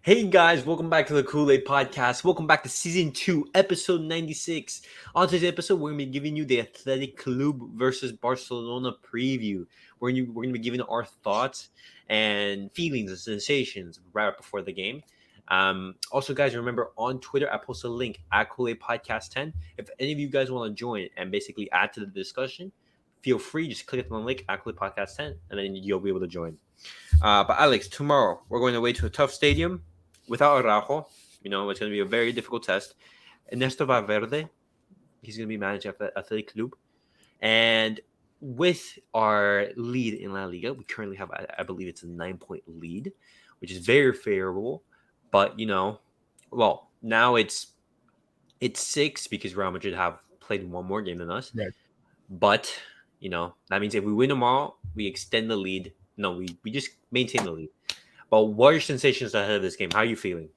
Hey guys, welcome back to the Kool-Aid Podcast. Welcome back to Season 2, Episode 96. On today's episode, we're going to be giving you the Athletic Club versus Barcelona preview. We're going to be giving our thoughts and feelings and sensations right before the game. Also, guys, remember on Twitter, I post a link at Kool-Aid Podcast 10. If any of you guys want to join and basically add to the discussion, feel free. Just click on the link at Kool-Aid Podcast 10, and then you'll be able to join. But Alex, tomorrow we're going away to a tough stadium without Araujo. You know, it's going to be a very difficult test. Ernesto Valverde, he's going to be managing Athletic Club. And with our lead in La Liga, we currently have, I believe it's a 9-point lead, which is very favorable. But, well, now it's 6 because Real Madrid have played one more game than us. Right. But, that means if we win tomorrow, we extend the lead. No, we just maintain the lead. But what are your sensations ahead of this game? How are you feeling?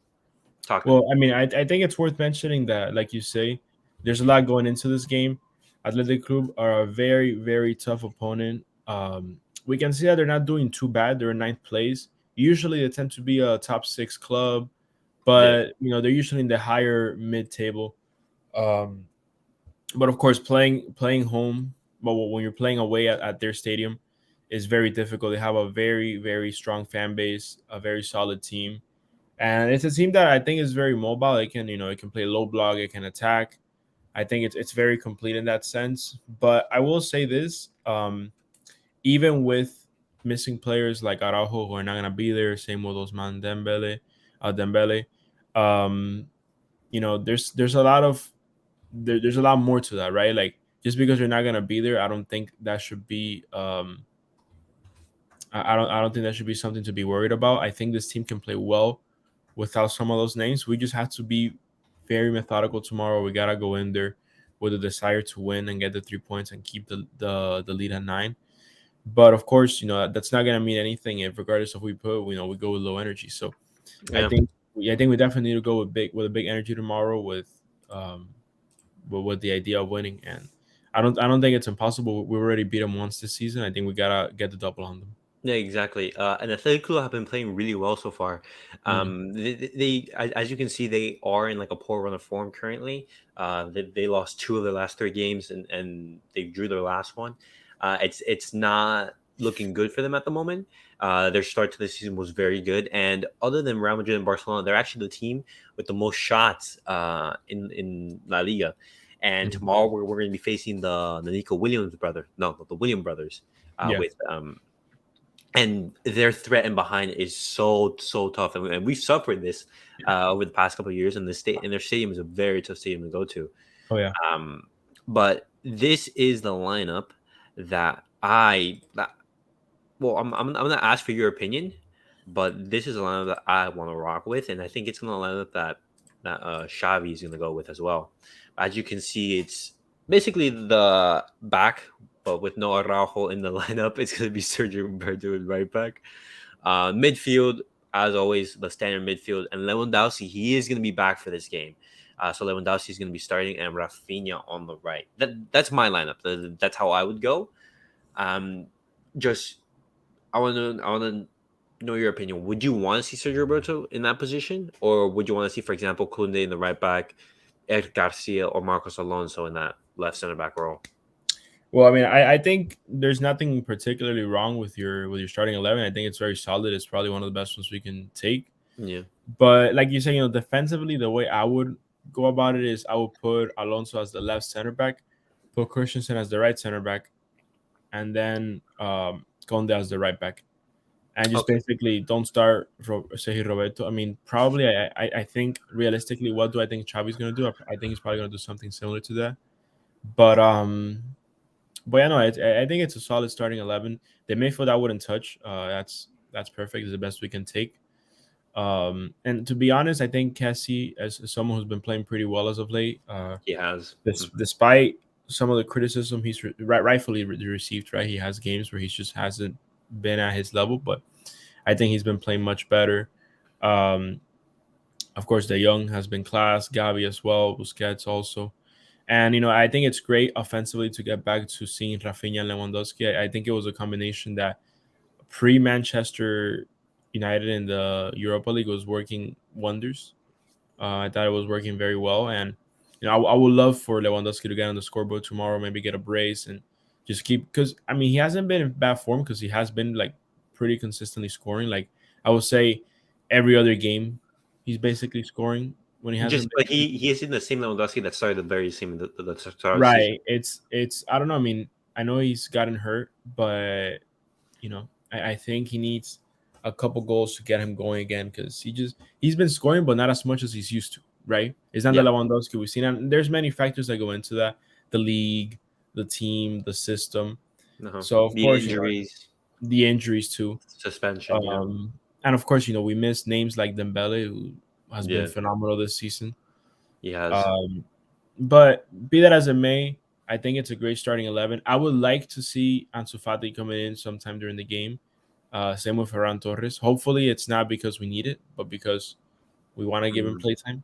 Talk to me. Well, I mean, I think it's worth mentioning that, like you say, there's a lot going into this game. Athletic Club are a very, very tough opponent. We can see that they're not doing too bad. They're in ninth place. Usually, they tend to be a top 6 club, Yeah. but they're usually in the higher mid table. But of course, playing home, but when you're playing away at their stadium, is very difficult. They have a very, very strong fan base, a very solid team. And it's a team that I think is very mobile. It can play low block, it can attack. I think it's very complete in that sense. But I will say this: even with missing players like Araujo who are not gonna be there, same with Osman Dembele, um, there's a lot of there's a lot more to that, right? Like just because you're not gonna be there, I don't think that should be I don't think that should be something to be worried about. I think this team can play well without some of those names. We just have to be very methodical tomorrow. We gotta go in there with a desire to win and get the 3 points and keep the lead at 9. But of course, that's not gonna mean anything if regardless of we we go with low energy. So I Yeah. think I think we definitely need to go with a big energy tomorrow um with the idea of winning. And I don't think it's impossible. We already beat them once this season. I think we gotta get the double on them. Yeah, exactly. And Athletic Club have been playing really well so far. Mm. As you can see, they are in like a poor run of form currently. They lost 2 of their last 3 games, and they drew their last one. It's not looking good for them at the moment. Their start to the season was very good, and other than Real Madrid and Barcelona, they're actually the team with the most shots in La Liga. And Mhm. tomorrow we're going to be facing the Nico Williams brother, no, the William brothers, Yeah. with and their threat in behind is so tough, and we've suffered this over the past couple of years. And their stadium is a very tough stadium to go to. Oh yeah. Um, but this is the lineup that I that well, I'm gonna ask for your opinion, but this is a lineup that I want to rock with, and I think it's gonna lineup that Xavi is gonna go with as well. As you can see, it's basically the back, but with no Araujo in the lineup. It's gonna be Sergio Roberto at right back. Midfield, as always, the standard midfield, and Lewandowski. He is gonna be back for this game. So Lewandowski is going to be starting, and Rafinha on the right. That's my lineup. That's how I would go. Um, just I want to know your opinion. Would you want to see Sergio Roberto in that position, or would you want to see, for example, Kunde in the right back, Eric Garcia or Marcos Alonso in that left center back role? Well, I mean, I think there's nothing particularly wrong with your starting 11. I think it's very solid. It's probably one of the best ones we can take. Yeah. But like you say, defensively, the way I would go about it is I would put Alonso as the left center back, put Christensen as the right center back, and then Conde as the right back, and just Okay. basically don't start Sergio Roberto. I mean, probably I think realistically, what do I think Xavi's gonna do? I think he's probably gonna do something similar to that. But yeah, no, I think it's a solid starting 11. The midfield I wouldn't touch. That's perfect. It's the best we can take. And to be honest, I think Cassie, as someone who's been playing pretty well as of late, He has. despite some of the criticism he's rightfully received, right? He has games where he just hasn't been at his level, but I think he's been playing much better. Um, of course, De Jong has been class, Gavi as well, Busquets also. And I think it's great offensively to get back to seeing Rafinha and Lewandowski. I think it was a combination that pre-Manchester, United in the Europa League was working wonders. I thought it was working very well, and I would love for Lewandowski to get on the scoreboard tomorrow, maybe get a brace and just keep, because I mean he hasn't been in bad form because he has been like pretty consistently scoring. Like I would say every other game he's basically scoring when he Just hasn't but been. he is in the same Lewandowski that started the very same the start of the season. Right. It's I don't know. I mean, I know he's gotten hurt, but I think he needs a couple goals to get him going again because he's been scoring, but not as much as he's used to. Right? It's not the Yeah. Lewandowski we've seen, and there's many factors that go into that: the league, the team, the system. Uh-huh. So of The course, injuries, the injuries too. suspension. Yeah. Um, and of course, we miss names like Dembele, who has been Yeah. phenomenal this season. He has. Um, but be that as it may, I think it's a great starting 11. I would like to see Ansu Fati coming in sometime during the game. Same with Ferran Torres. Hopefully, it's not because we need it, but because we want to give him Mm. playtime.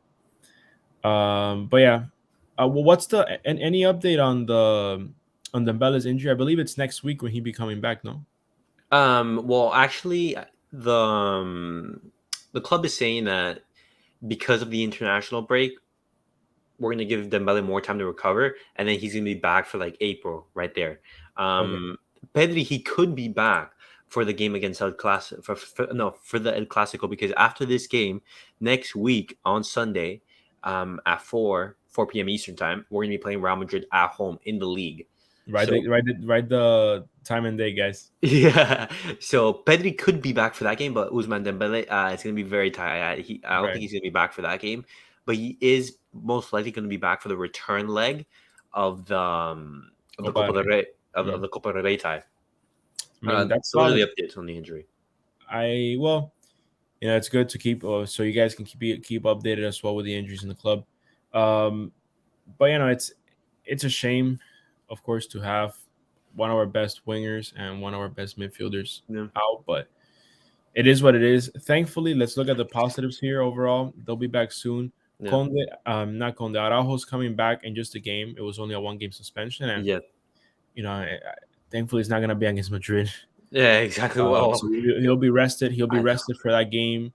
But yeah, well, what's any update on Dembele's injury? I believe it's next week when he be coming back. No. Well, actually, the club is saying that because of the international break, we're gonna give Dembele more time to recover, and then he's gonna be back for like April, right there. Okay. Pedri, he could be back for the game against El Clasico, for the El Clasico, because after this game next week on Sunday, at 4 p.m. Eastern time, we're gonna be playing Real Madrid at home in the league. So Write the time and day, guys. yeah, so Pedri could be back for that game, but Ousmane Dembele, it's gonna be very tight. I don't think Right. he's gonna be back for that game, but he is most likely gonna be back for the return leg of the Copa Copa del del Rey. Rey of Mm. the Copa del Rey tie. I mean, that's Those are solid. the updates on the injury. Well, it's good to keep so you guys can keep updated as well with the injuries in the club. Um, but it's a shame, of course, to have one of our best wingers and one of our best midfielders Yeah, out, but it is what it is. Thankfully, let's look at the positives here overall. They'll be back soon. yeah, Conde, not Conde, Araujo's coming back in just a game. It was only a 1 game suspension, and yeah, thankfully, it's not gonna be against Madrid. yeah. Exactly. Well, So he'll be rested. He'll be I rested for that game.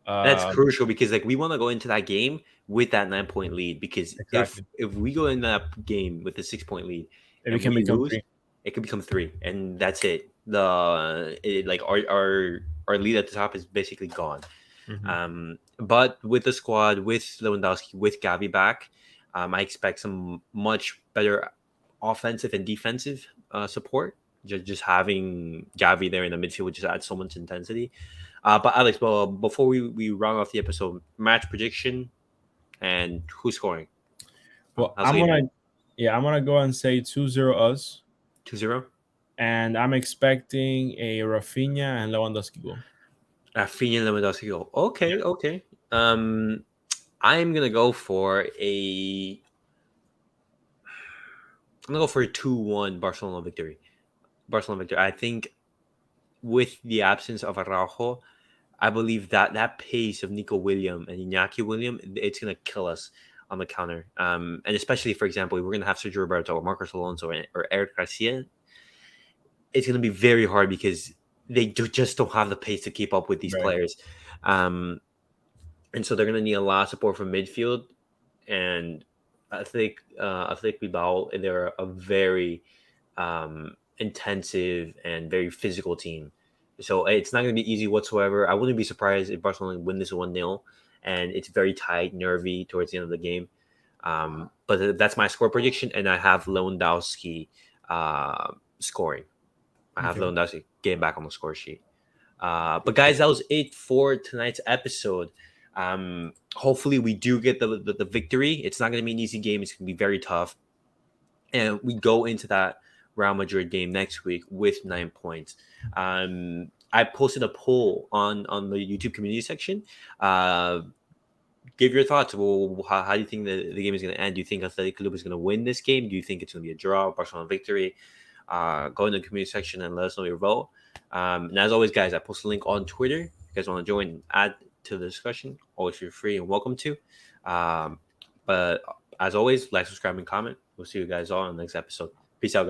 That's Um, crucial because like we want to go into that game with that 9 point lead because if exactly. if we go in that game with a 6 point lead If it and can we become lose, three. it could become three, and that's it. Like our lead at the top is basically gone. Hmm. But with the squad, with Lewandowski, with Gavi back, I expect some much better offensive and defensive support. Just having Gavi there in the midfield would just add so much intensity. But Alex, well, before we round off the episode, match prediction and who's scoring? Well, How's the game end? I'm gonna go and say 2-0 us, 2-0. and I'm expecting a Rafinha and Lewandowski goal. Rafinha Lewandowski goal. Yeah. Okay, okay. I'm gonna go for a. I'm gonna go for a 2-1 Barcelona victory. Barcelona victory. I think with the absence of Araujo, I believe that that pace of Nico William and Iñaki William, it's gonna kill us on the counter. And especially for example, if we're gonna have Sergio Roberto or Marcos Alonso or Eric Garcia, it's gonna be very hard because just don't have the pace to keep up with these Right. players. Um, and so they're gonna need a lot of support from midfield. And I think Bilbao, they're a very intensive and very physical team. So it's not going to be easy whatsoever. I wouldn't be surprised if Barcelona win this 1-0, and it's very tight, nervy towards the end of the game. But that's my score prediction, and I have Lewandowski scoring. I have Okay. Lewandowski getting back on the score sheet. But guys, that was it for tonight's episode. Hopefully, we do get the victory. It's not going to be an easy game. It's going to be very tough, and we go into that Real Madrid game next week with 9 points. I posted a poll on the YouTube community section. Give your thoughts. Well, how do you think the game is going to end? Do you think Athletic Club is going to win this game? Do you think it's going to be a draw, Barcelona victory? Go in the community section and let us know your vote. And as always, guys, I post a link on Twitter. If you guys want to join and add to the discussion, always feel free and welcome to. But as always, like, subscribe, and comment. We'll see you guys all in the next episode. Peace out, guys.